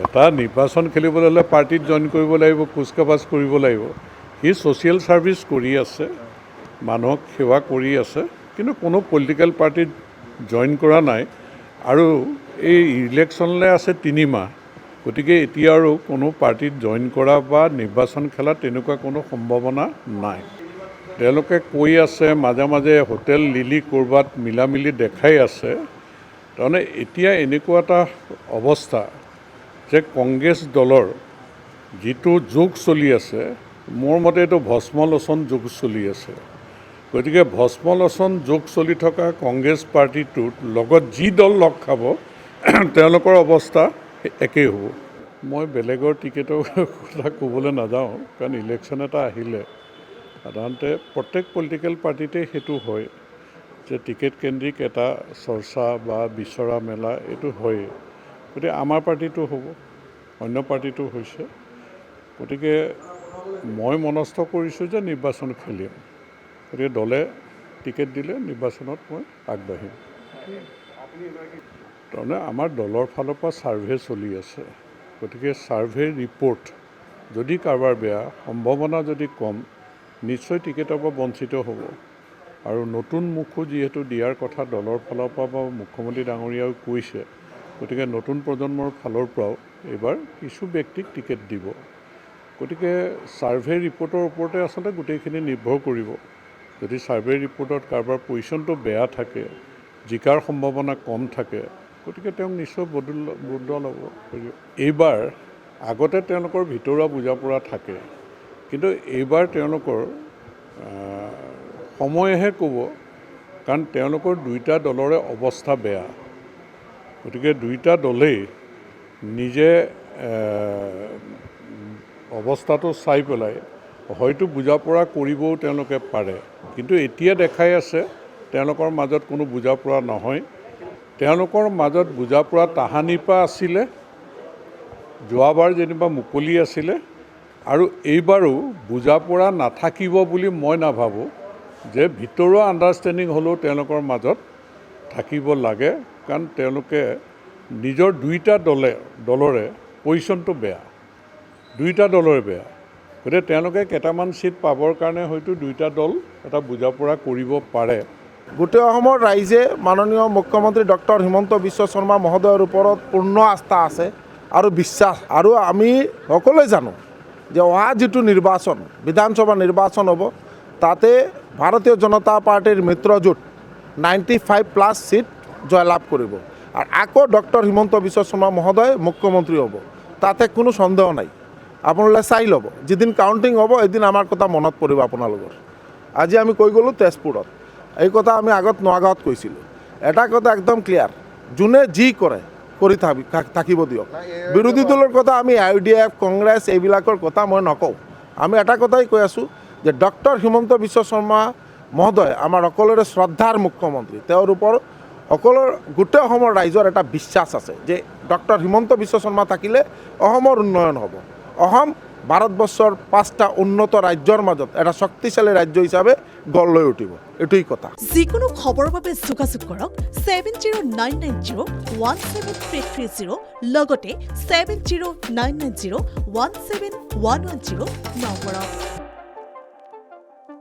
এটা নিৰ্বাচন খেলিবলৈ হ'লে পাৰ্টিত জইন কৰিব লাগিব, কুচকাৱাজ কৰিব লাগিব। সি ছ'চিয়েল ছাৰ্ভিচ কৰি আছে, মানুহক সেৱা কৰি আছে, কিন্তু কোনো পলিটিকেল পাৰ্টিত জইন কৰা নাই। আৰু এই ইলেকশ্যনলৈ আছে 3 মাহ, গতিকে এতিয়া আৰু কোনো পাৰ্টিত জইন কৰা বা নিৰ্বাচন খেলা তেনেকুৱা কোনো সম্ভাৱনা নাই। তেওঁলোকে কৈ আছে মাজে মাজে হোটেল লিলি ক'ৰবাত মিলামিলি দেখাই আছে। তাৰমানে এতিয়া এনেকুৱা এটা অৱস্থা যে কংগ্ৰেছ দলৰ যিটো যুগ চলি আছে, মোৰ মতে এইটো ভস্মলোচন যুগ চলি আছে। গতিকে ভস্মলোচন যুগ চলি থকা কংগ্ৰেছ পাৰ্টিটোৰ লগত যি দল লগ খাব তেওঁলোকৰ অৱস্থা একেই হ'ব। মই বেলেগৰ টিকেটৰ কথা ক'বলৈ নাযাওঁ, কাৰণ ইলেকশ্যন এটা আহিলে সাধাৰণতে প্ৰত্যেক পলিটিকেল পাৰ্টিতে সেইটো হয় যে টিকেট কেন্দ্ৰিক এটা চৰ্চা বা বিচৰা মেলা এইটো হয়েই। গতিকে আমাৰ পাৰ্টিটো হ'ব, অন্য পাৰ্টিটো হৈছে। গতিকে মই মনস্থ কৰিছোঁ যে নিৰ্বাচন খেলিম। গতিকে দলে টিকেট দিলে নিৰ্বাচনত মই আগবাঢ়িম। তাৰমানে আমাৰ দলৰ ফালৰ পৰা ছাৰ্ভে চলি আছে। গতিকে ছাৰ্ভে ৰিপৰ্ট যদি কাৰোবাৰ বেয়া, সম্ভাৱনা যদি কম, নিশ্চয় টিকেটৰ পৰা বঞ্চিত হ'ব। আৰু নতুন মুখো যিহেতু দিয়াৰ কথা দলৰ ফালৰ পৰা বা মুখ্যমন্ত্ৰী ডাঙৰীয়াও কৈছে, গতিকে নতুন প্ৰজন্মৰ ফালৰ পৰাও এইবাৰ কিছু ব্যক্তিক টিকেট দিব। গতিকে ছাৰ্ভে ৰিপৰ্টৰ ওপৰতে আচলতে গোটেইখিনি নিৰ্ভৰ কৰিব। যদি ছাৰ্ভে ৰিপৰ্টত কাৰোবাৰ পজিশ্যনটো বেয়া থাকে, জিকাৰ সম্ভাৱনা কম থাকে, গতিকে তেওঁক নিশ্চয় বদল হ'ব। এইবাৰ আগতে তেওঁলোকৰ ভিতৰুৱা বুজাপৰা থাকে, কিন্তু এইবাৰ তেওঁলোকৰ সময়েহে ক'ব, কাৰণ তেওঁলোকৰ দুইটা দলৰে অৱস্থা বেয়া। গতিকে দুইটা দলেই নিজে অৱস্থাটো চাই পেলাই হয়তো বুজাপৰা কৰিবও তেওঁলোকে পাৰে, কিন্তু এতিয়া দেখাই আছে তেওঁলোকৰ মাজত কোনো বুজাপৰা নহয়। তেওঁলোকৰ মাজত বুজাপৰা তাহানিৰ পৰা আছিলে, যোৱাবাৰ যেনিবা মুকলি আছিলে, আৰু এইবাৰো বুজাপৰা নাথাকিব বুলি মই নাভাবোঁ। যে ভিতৰুৱা আণ্ডাৰষ্টেণ্ডিং হ'লেও তেওঁলোকৰ মাজত থাকিব লাগে, কাৰণ তেওঁলোকে নিজৰ দুইটা দলৰে পজিশ্যনটো বেয়া, দুইটা দলৰে বেয়া। গতিকে তেওঁলোকে কেইটামান ছিট পাবৰ কাৰণে হয়তো দুইটা দল এটা বুজাপৰা কৰিব পাৰে। গোটেই অসমৰ ৰাইজে মাননীয় মুখ্যমন্ত্ৰী ডক্টৰ হিমন্ত বিশ্ব শৰ্মা মহোদয়ৰ ওপৰত পূৰ্ণ আস্থা আছে আৰু বিশ্বাস। আৰু আমি সকলোৱে জানো যে অহা যিটো নিৰ্বাচন, বিধানসভা নিৰ্বাচন হ'ব, তাতে ভাৰতীয় জনতা পাৰ্টিৰ মিত্ৰজোঁট 95+ ছিট জয়লাভ কৰিব। আৰু আকৌ ডক্টৰ হিমন্ত বিশ্ব শৰ্মা মহোদয় মুখ্যমন্ত্ৰী হ'ব, তাতে কোনো সন্দেহ নাই। আপোনালোকে চাই ল'ব, যিদিন কাউণ্টিং হ'ব এদিন আমাৰ কথা মনত পৰিব আপোনালোকৰ। আজি আমি কৈ গ'লোঁ তেজপুৰত, এই কথা আমি আগত নগাঁৱত কৈছিলোঁ। এটা কথা একদম ক্লিয়াৰ, যোনে যি কৰে কৰি থাকিব দিয়ক। বিৰোধী দলৰ কথা আমি IUDF, কংগ্ৰেছ এইবিলাকৰ কথা মই নকওঁ। আমি এটা কথাই কৈ আছোঁ যে ডক্টৰ হিমন্ত বিশ্ব শৰ্মা মহোদয় আমাৰ সকলোৰে শ্ৰদ্ধাৰ মুখ্যমন্ত্ৰী। তেওঁৰ ওপৰত সকলোৰ গোটেই অসমৰ ৰাইজৰ এটা বিশ্বাস আছে যে ডক্টৰ হিমন্ত বিশ্ব শৰ্মা থাকিলে অসমৰ উন্নয়ন হ'ব। অসম ভাৰতবৰ্ষৰ 5টা উন্নত ৰাজ্যৰ মাজত এটা শক্তিশালী ৰাজ্য হিচাপে গঢ় লৈ উঠিব, এইটোৱেই কথা। যিকোনো খবৰৰ বাবে যোগাযোগ কৰক 7099017330 লগতে 7099017110 নম্বৰত।